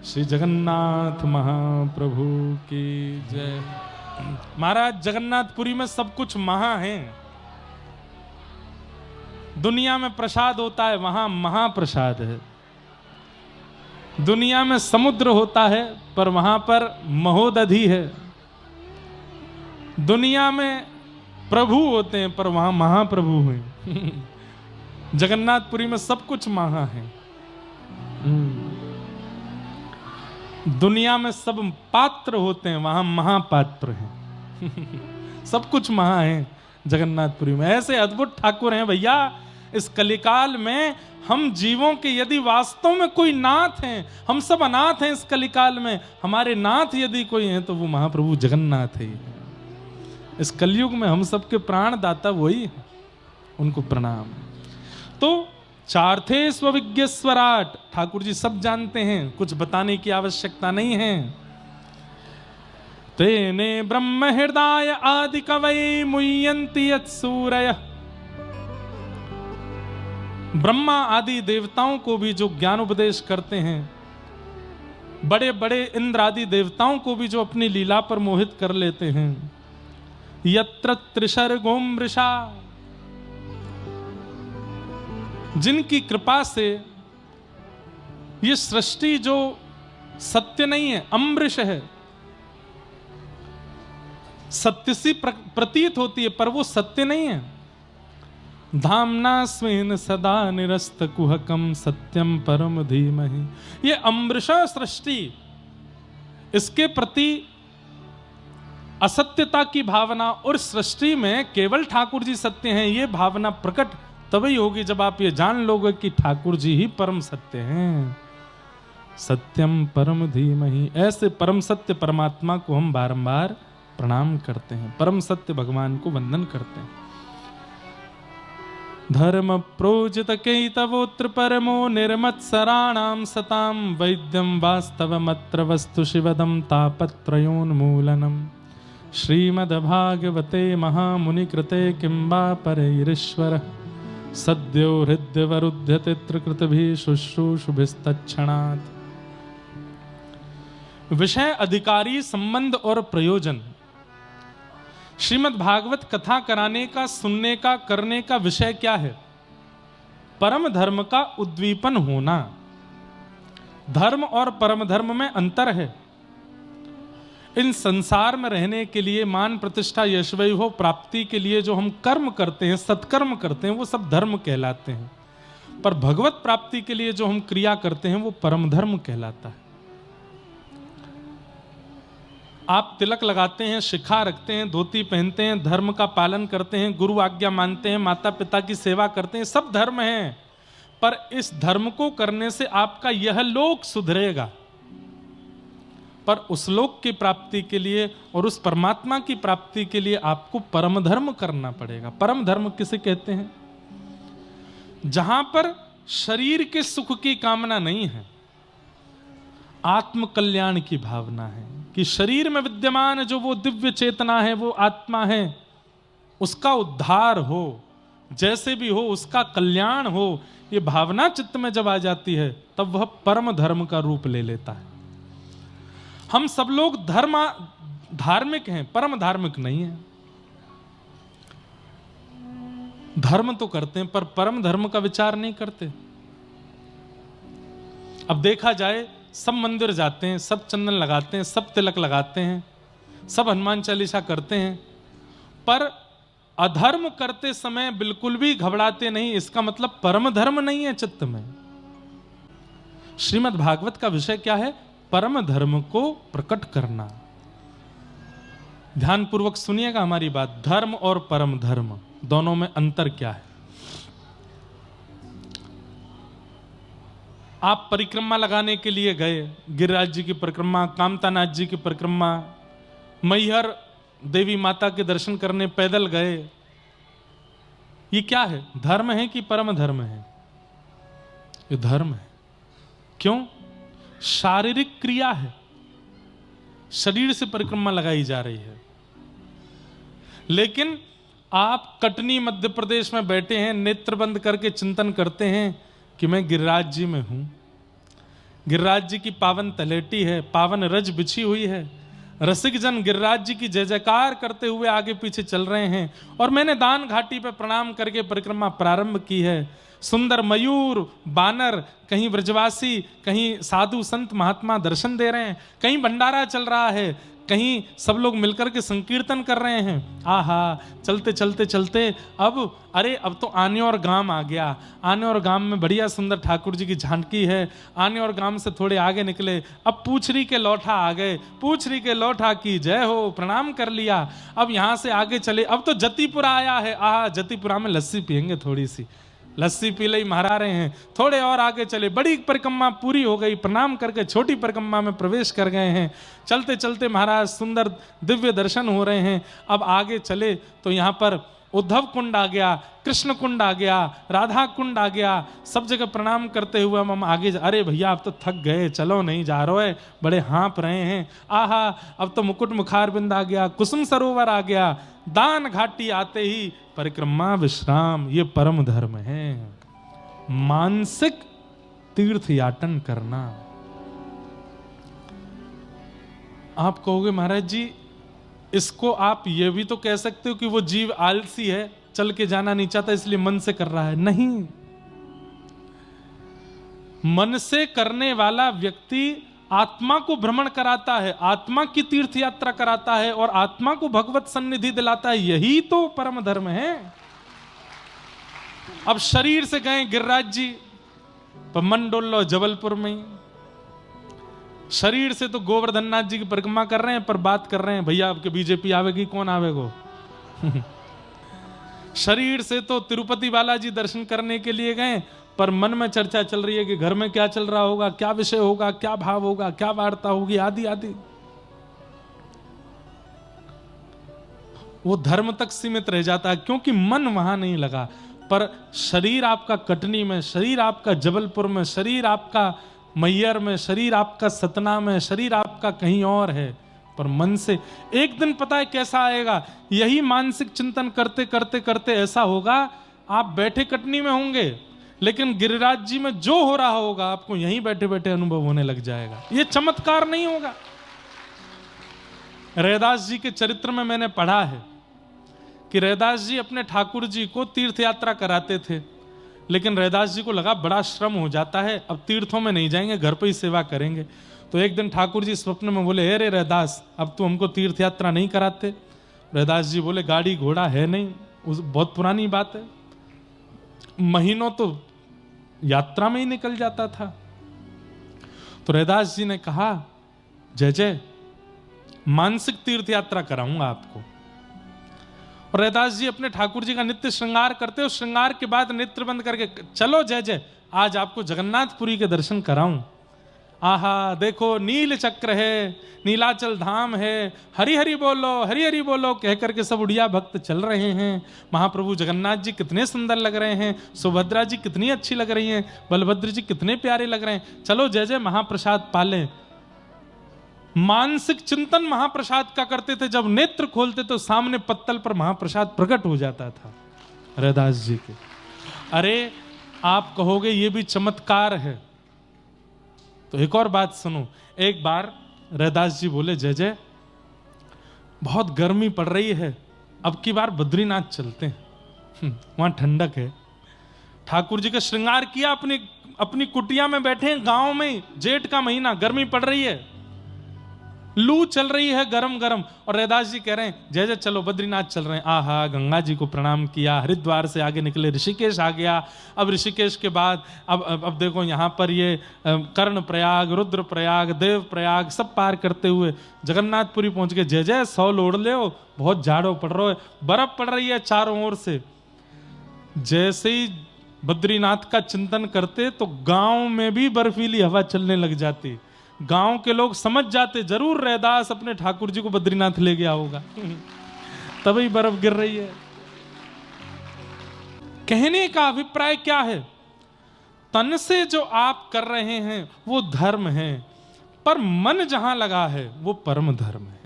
श्री जगन्नाथ महाप्रभु की जय। महाराज जगन्नाथपुरी में सब कुछ महा है। दुनिया में प्रसाद होता है, वहां महाप्रसाद है। दुनिया में समुद्र होता है, पर वहां पर महोदधि है। दुनिया में प्रभु होते हैं, पर वहां महाप्रभु हैं। जगन्नाथपुरी में सब कुछ महा है। दुनिया में सब पात्र होते हैं, वहां महापात्र हैं। सब कुछ महा है जगन्नाथपुरी में। ऐसे अद्भुत ठाकुर हैं भैया। इस कलिकाल में हम जीवों के यदि वास्तव में कोई नाथ हैं, हम सब अनाथ हैं इस कलिकाल में, हमारे नाथ यदि कोई हैं तो वो महाप्रभु जगन्नाथ है। इस कलयुग में हम सबके प्राण दाता वही हैं, उनको प्रणाम। तो चार थे स्वविज्ञ स्वराट, ठाकुर जी सब जानते हैं, कुछ बताने की आवश्यकता नहीं है। तेने ब्रह्म हृदय आदि कवये मुह्यन्ति यत्सूरयः, ब्रह्मा आदि देवताओं को भी जो ज्ञान उपदेश करते हैं, बड़े बड़े इंद्र आदि देवताओं को भी जो अपनी लीला पर मोहित कर लेते हैं। यत्र त्रिशर्गो मृषा, जिनकी कृपा से ये सृष्टि जो सत्य नहीं है, अमृष है, सत्य सी प्रतीत होती है पर वो सत्य नहीं है। धामना स्वेन सदा निरस्त कुहकम सत्यम परम धीमहि, ये अमृषा सृष्टि, इसके प्रति असत्यता की भावना और सृष्टि में केवल ठाकुर जी सत्य हैं, ये भावना प्रकट तभी होगी जब आप ये जान लोगे कि ठाकुर जी ही परम सत्य हैं। सत्यम परम धीमहि, ऐसे परम सत्य परमात्मा को हम बारंबार प्रणाम करते हैं, परम सत्य भगवान को वंदन करते हैं। धर्म प्रोजित कैतवोत्र परमो निर्मत्सराणां सतां वैद्यं वास्तवमत्र वस्तु शिवदं तापत्रयोन्मूलनम्। श्रीमद्भागवते महामुनिकृते किंबा परैरीश्वर सद्यो हृद्यवरुध्यते त्रिकृतभिः शुश्रूषुभिस्तत्क्षणात्। विषय, अधिकारी, संबंध और प्रयोजन। श्रीमद् भागवत कथा कराने का, सुनने का, करने का विषय क्या है? परम धर्म का उद्दीपन होना। धर्म और परम धर्म में अंतर है। इन संसार में रहने के लिए, मान प्रतिष्ठा यश वैभव प्राप्ति के लिए जो हम कर्म करते हैं, सत्कर्म करते हैं, वो सब धर्म कहलाते हैं। पर भगवत प्राप्ति के लिए जो हम क्रिया करते हैं वो परम धर्म कहलाता है। आप तिलक लगाते हैं, शिखा रखते हैं, धोती पहनते हैं, धर्म का पालन करते हैं, गुरु आज्ञा मानते हैं, माता पिता की सेवा करते हैं, सब धर्म हैं। पर इस धर्म को करने से आपका यह लोक सुधरेगा, पर उस लोक की प्राप्ति के लिए और उस परमात्मा की प्राप्ति के लिए आपको परम धर्म करना पड़ेगा। परम धर्म किसे कहते हैं? जहां पर शरीर के सुख की कामना नहीं है, आत्म कल्याण की भावना है कि शरीर में विद्यमान जो वो दिव्य चेतना है, वो आत्मा है, उसका उद्धार हो, जैसे भी हो उसका कल्याण हो, ये भावना चित्त में जब आ जाती है तब वह परम धर्म का रूप ले लेता है। हम सब लोग धार्मिक हैं, परम धार्मिक नहीं है। धर्म तो करते हैं पर परम धर्म का विचार नहीं करते। अब देखा जाए, सब मंदिर जाते हैं, सब चंदन लगाते हैं, सब तिलक लगाते हैं, सब हनुमान चालीसा करते हैं, पर अधर्म करते समय बिल्कुल भी घबराते नहीं। इसका मतलब परम धर्म नहीं है चित्त में। श्रीमद् भागवत का विषय क्या है? परम धर्म को प्रकट करना। ध्यान पूर्वक सुनिएगा हमारी बात। धर्म और परम धर्म दोनों में अंतर क्या है? आप परिक्रमा लगाने के लिए गए, गिरिराज जी की परिक्रमा, कामतानाथ जी की परिक्रमा, मैहर देवी माता के दर्शन करने पैदल गए, ये क्या है? धर्म है कि परम धर्म है? ये धर्म है। क्यों? शारीरिक क्रिया है, शरीर से परिक्रमा लगाई जा रही है। लेकिन आप कटनी मध्य प्रदेश में बैठे हैं, नेत्र बंद करके चिंतन करते हैं कि मैं गिरिराज जी में हूं, गिरिराज जी की पावन तलेटी है, पावन रज बिछी हुई है। रसिक जन गिरिराज जी की जय जयकार करते हुए आगे पीछे चल रहे हैं और मैंने दान घाटी पर प्रणाम करके परिक्रमा प्रारंभ की है। सुंदर मयूर, बानर, कहीं ब्रजवासी, कहीं साधु संत महात्मा दर्शन दे रहे हैं, कहीं भंडारा चल रहा है, कहीं सब लोग मिलकर के संकीर्तन कर रहे हैं। आहा, चलते चलते चलते अब तो आने और गांव आ गया। आने और गांव में बढ़िया सुंदर ठाकुर जी की झांकी है। आने और गांव से थोड़े आगे निकले, अब पूछरी के लौठा आ गए। पूछरी के लौठा की जय हो, प्रणाम कर लिया। अब यहां से आगे चले, अब तो जतीपुरा आया है। आहा, जतीपुरा में लस्सी पियेंगे, थोड़ी सी लस्सी पी लई, महारा रहे हैं। थोड़े और आगे चले, बड़ी परिक्रमा पूरी हो गई, प्रणाम करके छोटी परिक्रमा में प्रवेश कर गए हैं। चलते चलते महाराज सुंदर दिव्य दर्शन हो रहे हैं। अब आगे चले तो यहाँ पर उद्धव कुंड आ गया, कृष्ण कुंड आ गया, राधा कुंड आ गया। सब जगह प्रणाम करते हुए हम आगे अरे भैया अब तो थक गए, चलो नहीं जा रहे है, बड़े हाँप रहे हैं। आहा, अब तो मुकुट मुखार बिंद आ गया, कुसुम सरोवर आ गया। दान घाटी आते ही परिक्रमा विश्राम, ये परम धर्म है। मानसिक तीर्थ याटन करना। आप कहोगे महाराज जी इसको आप ये भी तो कह सकते हो कि वो जीव आलसी है, चल के जाना नहीं चाहता इसलिए मन से कर रहा है। नहीं, मन से करने वाला व्यक्ति आत्मा को भ्रमण कराता है, आत्मा की तीर्थ यात्रा कराता है और आत्मा को भगवत सन्निधि दिलाता है। यही तो परम धर्म है। अब शरीर से गए गिरिराज जी, पर मन डोल लो जबलपुर में। शरीर से तो गोवर्धन नाथ जी की परिक्रमा कर रहे हैं, पर बात कर रहे हैं भैया आपके बीजेपी आवेगी, कौन आवेगो। शरीर से तो तिरुपति बालाजी दर्शन करने के लिए गए, पर मन में चर्चा चल रही है कि घर में क्या चल रहा होगा, क्या विषय होगा, क्या भाव होगा, क्या वार्ता होगी, आदि आदि। वो धर्म तक सीमित रह जाता है क्योंकि मन वहां नहीं लगा। पर शरीर आपका कटनी में, शरीर आपका जबलपुर में, शरीर आपका मैयर में, शरीर आपका सतना में, शरीर आपका कहीं और है, पर मन से एक दिन पता है कैसा आएगा। यही मानसिक चिंतन करते करते करते ऐसा होगा, आप बैठे कटनी में होंगे लेकिन गिरिराज जी में जो हो रहा होगा आपको यहीं बैठे बैठे अनुभव होने लग जाएगा। ये चमत्कार नहीं होगा। रैदास जी के चरित्र में मैंने पढ़ा है कि रैदास जी अपने ठाकुर जी को तीर्थ यात्रा कराते थे, लेकिन रैदास जी को लगा बड़ा श्रम हो जाता है, अब तीर्थों में नहीं जाएंगे, घर पर ही सेवा करेंगे। तो एक दिन ठाकुर जी स्वप्न में बोले, अरे रैदास अब तो हमको तीर्थ यात्रा नहीं कराते। रैदास जी बोले, गाड़ी घोड़ा है नहीं, बहुत पुरानी बात है, महीनों तो यात्रा में ही निकल जाता था। तो रैदास जी ने कहा, जय जय, मानसिक तीर्थ यात्रा कराऊंगा आपको। और रैदास जी अपने ठाकुर जी का नित्य श्रृंगार करते हो, श्रृंगार के बाद नेत्र बंद करके, चलो जय जय, आज आपको जगन्नाथपुरी के दर्शन कराऊं। आहा, देखो नील चक्र है, नीलाचल धाम है, हरि हरि बोलो, हरि हरि बोलो कह करके सब उड़िया भक्त चल रहे हैं। महाप्रभु जगन्नाथ जी कितने सुंदर लग रहे हैं, सुभद्रा जी कितनी अच्छी लग रही हैं, बलभद्र जी कितने प्यारे लग रहे हैं, चलो जय जय महाप्रसाद पालें। मानसिक चिंतन महाप्रसाद का करते थे, जब नेत्र खोलते तो सामने पत्तल पर महाप्रसाद प्रकट हो जाता था रैदास जी के। अरे आप कहोगे ये भी चमत्कार है, तो एक और बात सुनो। एक बार रैदास जी बोले, जय जय बहुत गर्मी पड़ रही है, अब की बार बद्रीनाथ चलते हैं, वहां ठंडक है। ठाकुर जी का श्रृंगार किया, अपनी कुटिया में बैठे हैं गांव में, जेठ का महीना, गर्मी पड़ रही है, लू चल रही है गरम गरम, और रैदास जी कह रहे हैं जय जय चलो बद्रीनाथ चल रहे हैं। आहा, गंगा जी को प्रणाम किया, हरिद्वार से आगे निकले, ऋषिकेश आ गया। अब ऋषिकेश के बाद अब देखो यहाँ पर ये कर्ण प्रयाग, रुद्र प्रयाग, देव प्रयाग सब पार करते हुए जगन्नाथपुरी पहुंच गए। जय जय, 100 लोड़ ले, बहुत जाड़ो पड़ रहा है, बर्फ पड़ रही है चारों ओर से। जैसे ही बद्रीनाथ का चिंतन करते तो गांव में भी बर्फीली हवा चलने लग जाती। गांव के लोग समझ जाते जरूर रैदास अपने ठाकुर जी को बद्रीनाथ ले गया होगा, तभी बर्फ गिर रही है। कहने का अभिप्राय क्या है? तन से जो आप कर रहे हैं वो धर्म है, पर मन जहां लगा है वो परम धर्म है।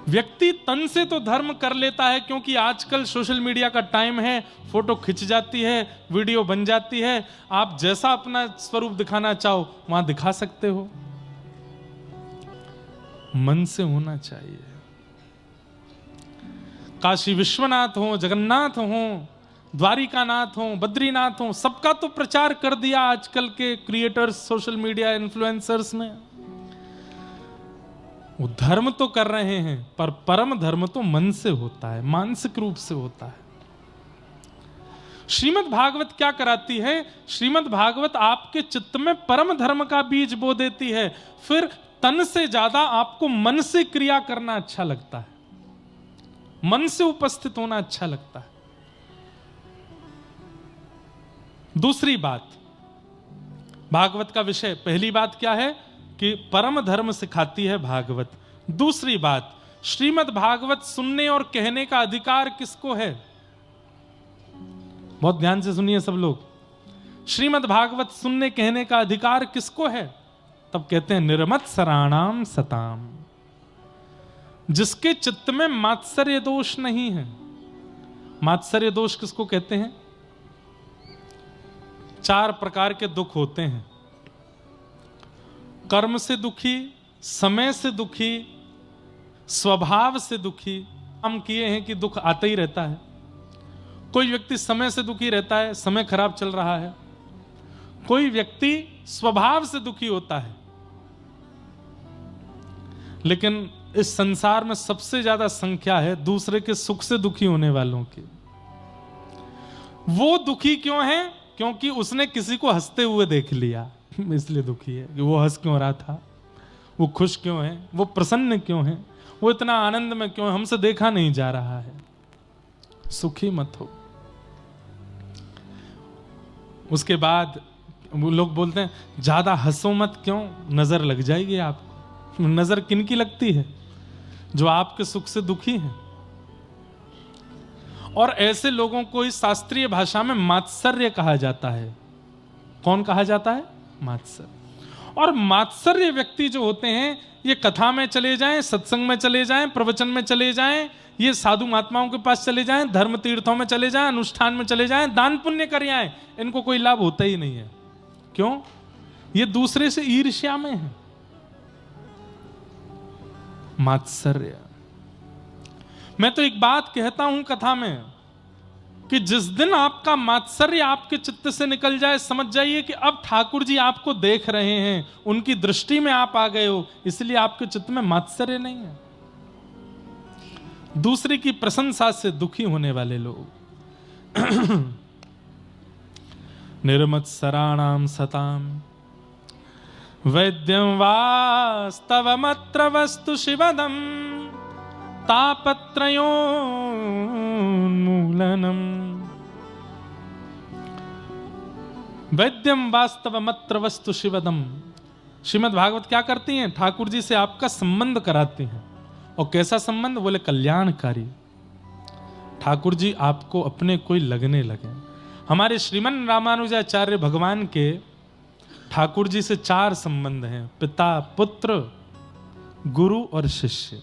व्यक्ति तन से तो धर्म कर लेता है, क्योंकि आजकल सोशल मीडिया का टाइम है, फोटो खिंच जाती है, वीडियो बन जाती है, आप जैसा अपना स्वरूप दिखाना चाहो वहां दिखा सकते हो। मन से होना चाहिए। काशी विश्वनाथ हो, जगन्नाथ हो, द्वारिकानाथ हो, बद्रीनाथ हो, सबका तो प्रचार कर दिया आजकल के क्रिएटर्स, सोशल मीडिया इन्फ्लुएंसर्स ने। वो धर्म तो कर रहे हैं, पर परम धर्म तो मन से होता है, मानसिक रूप से होता है। श्रीमद् भागवत क्या कराती है? श्रीमद् भागवत आपके चित्त में परम धर्म का बीज बो देती है। फिर तन से ज्यादा आपको मन से क्रिया करना अच्छा लगता है, मन से उपस्थित होना अच्छा लगता है। दूसरी बात, भागवत का विषय, पहली बात क्या है कि परम धर्म सिखाती है भागवत। दूसरी बात, श्रीमद् भागवत सुनने और कहने का अधिकार किसको है? बहुत ध्यान से सुनिए सब लोग। श्रीमद् भागवत सुनने कहने का अधिकार किसको है? तब कहते हैं निर्मत्सराणाम सताम, जिसके चित्त में मात्सर्य दोष नहीं है। मात्सर्य दोष किसको कहते हैं? 4 प्रकार के दुख होते हैं। कर्म से दुखी, समय से दुखी, स्वभाव से दुखी। हम किए हैं कि दुख आता ही रहता है। कोई व्यक्ति समय से दुखी रहता है, समय खराब चल रहा है। कोई व्यक्ति स्वभाव से दुखी होता है। लेकिन इस संसार में सबसे ज्यादा संख्या है दूसरे के सुख से दुखी होने वालों की। वो दुखी क्यों है? क्योंकि उसने किसी को हंसते हुए देख लिया, इसलिए दुखी है। कि वो हंस क्यों रहा था, वो खुश क्यों है, वो प्रसन्न क्यों है, वो इतना आनंद में क्यों है, हमसे देखा नहीं जा रहा है। सुखी मत हो। उसके बाद वो लोग बोलते हैं ज्यादा हंसो मत, क्यों? नजर लग जाएगी आपको। नजर किनकी लगती है? जो आपके सुख से दुखी हैं। और ऐसे लोगों को इस शास्त्रीय भाषा में मात्सर्य कहा जाता है। कौन कहा जाता है? मात्सर्य। और मात्सर्य व्यक्ति जो होते हैं, ये कथा में चले जाएं, सत्संग में चले जाएं, प्रवचन में चले जाएं, ये साधु महात्माओं के पास चले जाएं, धर्म तीर्थों में चले जाएं, अनुष्ठान में चले जाएं, दान पुण्य कर आएं, इनको कोई लाभ होता ही नहीं है। क्यों? ये दूसरे से ईर्ष्या में है। मात्सर्य। मैं तो एक बात कहता हूं कथा में कि जिस दिन आपका मात्सर्य आपके चित्त से निकल जाए, समझ जाइए कि अब ठाकुर जी आपको देख रहे हैं, उनकी दृष्टि में आप आ गए हो, इसलिए आपके चित्त में मात्सर्य नहीं है। दूसरे की प्रशंसा से दुखी होने वाले लोग। निर्मत्सराणाम सताम वैद्यं वास्तवमत्र वस्तु शिवदम तापत्रयोन्मूलनम। वैद्यम वास्तवमत्र वस्तु शिवदम। श्रीमद् भागवत क्या करती हैं? ठाकुर जी से आपका संबंध कराती हैं। और कैसा संबंध? बोले कल्याणकारी। ठाकुर जी आपको अपने कोई लगने लगे। हमारे श्रीमन रामानुजाचार्य भगवान के ठाकुर जी से 4 संबंध हैं, पिता, पुत्र, गुरु और शिष्य।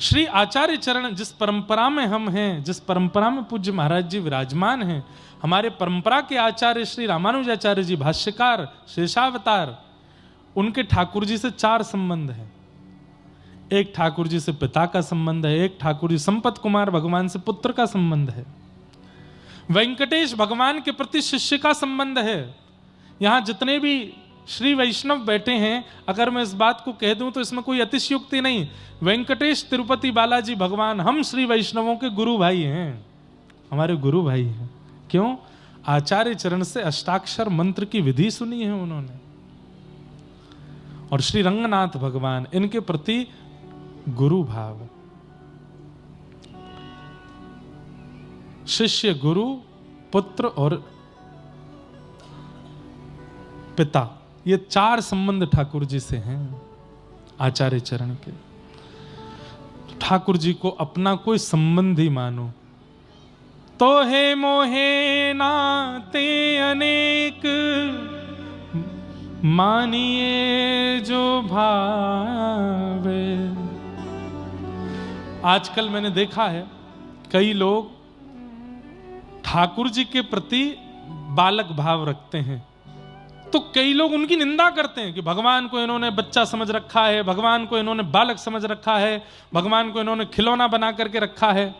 श्री आचार्य चरण, जिस परंपरा में हम हैं, जिस परंपरा में पूज्य महाराज जी विराजमान हैं, हमारे परंपरा के आचार्य श्री रामानुजाचार्य जी भाष्यकार, शेषावतार, उनके ठाकुर जी से 4 संबंध हैं। एक ठाकुर जी से पिता का संबंध है, एक ठाकुर जी संपत कुमार भगवान से पुत्र का संबंध है, वेंकटेश भगवान के प्रति शिष्य का संबंध है। यहां जितने भी श्री वैष्णव बैठे हैं, अगर मैं इस बात को कह दूं तो इसमें कोई अतिशयोक्ति नहीं। वेंकटेश तिरुपति बालाजी भगवान हम श्री वैष्णवों के गुरु भाई हैं, हमारे गुरु भाई हैं। क्यों? आचार्य चरण से अष्टाक्षर मंत्र की विधि सुनी है उन्होंने। और श्री रंगनाथ भगवान, इनके प्रति गुरु भाव। शिष्य, गुरु, पुत्र और पिता, ये 4 संबंध ठाकुर जी से हैं आचार्य चरण के। ठाकुर जी को अपना कोई संबंधी मानो। तो हे मोहे नाते अनेक, मानिए जो भावे। आजकल मैंने देखा है कई लोग ठाकुर जी के प्रति बालक भाव रखते हैं, तो कई लोग उनकी निंदा करते हैं कि भगवान को इन्होंने बच्चा समझ रखा है, भगवान को इन्होंने बालक समझ रखा है, भगवान को इन्होंने खिलौना बना करके रखा है।